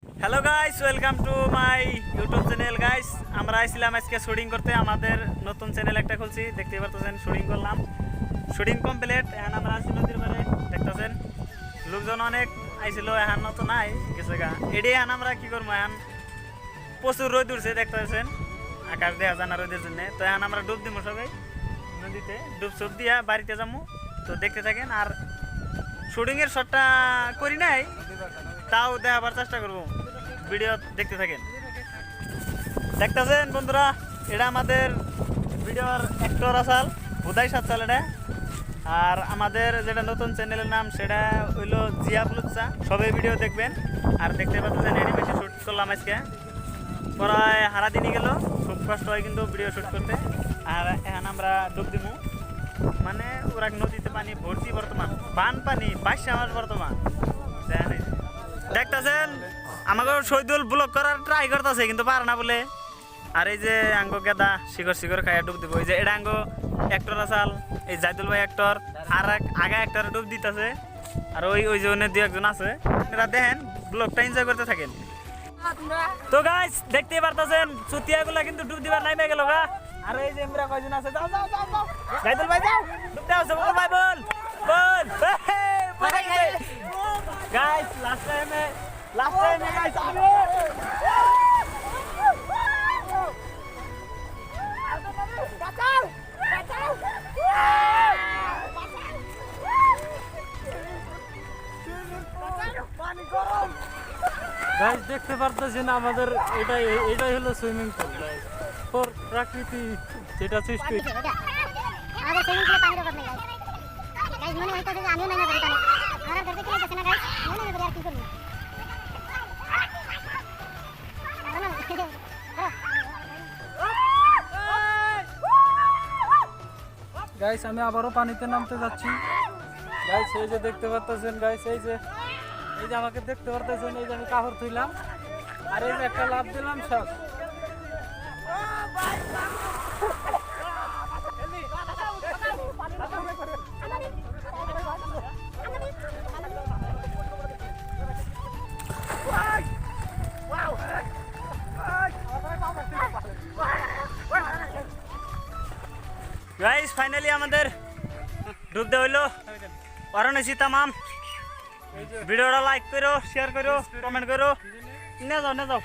Hello guys, welcome to my YouTube channel guys. আমরা আইছিলাম আজকে শুটিং করতে, আমাদের নতুন চ্যানেল একটা খুলছি, দেখতে পারতেছেন। শুটিং করলাম, শুটিং কমপ্লিট। এখন আমরা আসছি নদীর পারে, দেখতেছেন লোকজন অনেক আইছিল, এখন তো নাই গেছে গা। এডি এখন আমরা কি করবো, এখন প্রচুর রোদ উঠছে, দেখতেছেন আকাশ দেখা যায় না রোদের জন্য। তো এখন আমরা ডুব দিব সবাই নদীতে, ডুব সুপ দিয়া বাড়িতে যাবো। তো দেখতে থাকেন, আর শুটিংয়ের শটটা করি নাই, তাও দেখাবার চেষ্টা করবো, ভিডিও দেখতে থাকেন। দেখতেছেন বন্ধুরা, এটা আমাদের ভিডিওর অ্যাক্টর আসাল উদয় সাতসাল এটা। আর আমাদের যেটা নতুন চ্যানেলের নাম সেটা হইলো জিয়া ব্লুচা। সবাই ভিডিও দেখবেন। আর দেখতে পাচ্ছেন এডি বেশি শ্যুট করলাম আজকে, প্রায় সারাদিনই গেল, খুব কষ্ট হয় কিন্তু ভিডিও শ্যুট করতে। আর এখন আমরা ডুব দিব, মানে ওরা নদীতে পানি ভর্তি বর্তমান, বান পানি 22 মাস বর্তমান। দেখতেছেন আমাকে শহীদুল ব্লক করার ট্রাই করতেছে কিন্তু পারে না বলে। আর এই যে আঙ্গ গেদা শিকড় শিকড় খাইয়া ডুব দিব। এই যে এটা আঙ্গ অ্যাক্টর আসাল, এই জাইদুল ভাই অ্যাক্টর, আর আগা অ্যাক্টর ডুব দিতেছে। আর ওই ওই যে অন্য দু একজন আছে, এরা দেখেন ব্লগটা এনজয় করতে থাকেন। তো গাইস দেখতে পারতেছেন চুতিয়াগুলা কিন্তু ডুব দিবার নাইমে গেল গা। আর এই যে আমরা কয়জন আছে, যাও যাও যাও যাও, জাইদুল ভাই যাও, ডুব দাও, বল ভাই বল বল। গাইস লাস্ট টাইমে গাইস আমি বাঁচাও বাঁচাও। পানি গরম গাইস, দেখতে পারতেছেন আমাদের এটাই হলো সুইমিং পুল গাইস, ফর প্রকৃতি যেটা সৃষ্টি। আমাদের সুইমিং পুলে পানির অভাব নেই গাইস। গাইস মনে হইতাছে যে আমিও নাইমা পারি পানি। আর ঘরে থেকে যাচ্ছে না গাইস, মনে হয় আর কি করব। গাইস আমি আবারও পানিতে নামতে যাচ্ছি গাইস। এই যে দেখতে পারতেছেন গাইস, এই যে আমাকে দেখতে পারতেছেন, এই যে আমি কাপড় ধুইলাম আর এই যে একটা লাফ দিলাম সব। গাইস ফাইনালি আমাদের ডুব দেওয়া হইলো। অরণেছি তামাম। ভিডিওটা লাইক করো, শেয়ার করো, কমেন্ট করো, নিয়ে যাও নিয়ে যাও।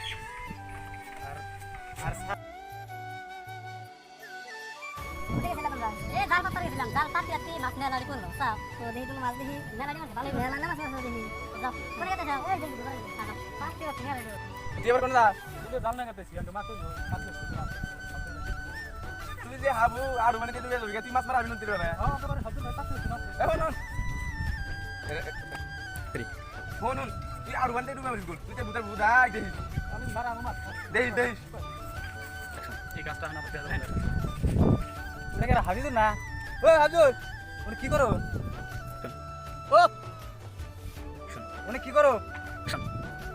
জাল পাতা গেছিলাম, জাল পাতি আতি মাছ মেলারি করলো সাপ। তো দেখি তুমি মাছ দেখি মেলারি মাছ ভালোই মেলা না মাছ দেখি যাও করে গেছে ওই দেখি পাতি আতি মেলারি তুই এবার কোন দা তুই জাল না করতেছি আমি মাছ কইবো তুই যে হাবু আর মানে তুই যাবি তুই মাছ মারা বিনতি রে হ্যাঁ একেবারে সব দিন পাতি আছে মাছ। এখন ফোন তুই আর ওয়ান ডে ডুবে মারিস তুই তো বুদার বুদাই দেখিস আমি মারা আমার মাছ দেখিস দেখিস এই কাজটা না করতে হবে। ওটাকে হাজির না। ও হাজুর উনি কি করো? ও উনি কি করো?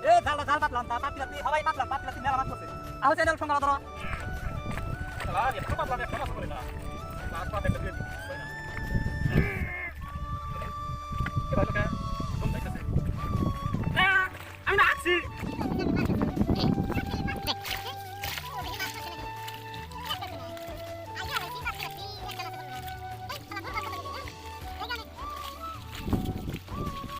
এ জাল পাতলাম পাতি সবাই পাতলাম মেলা মাছ করছে। আও চ্যানেল সঙ্গে ধরো শালা একটু পাতলা একটা মাছ করে না, মাছ পাতে দিয়ে দিই না। কি ভালো কা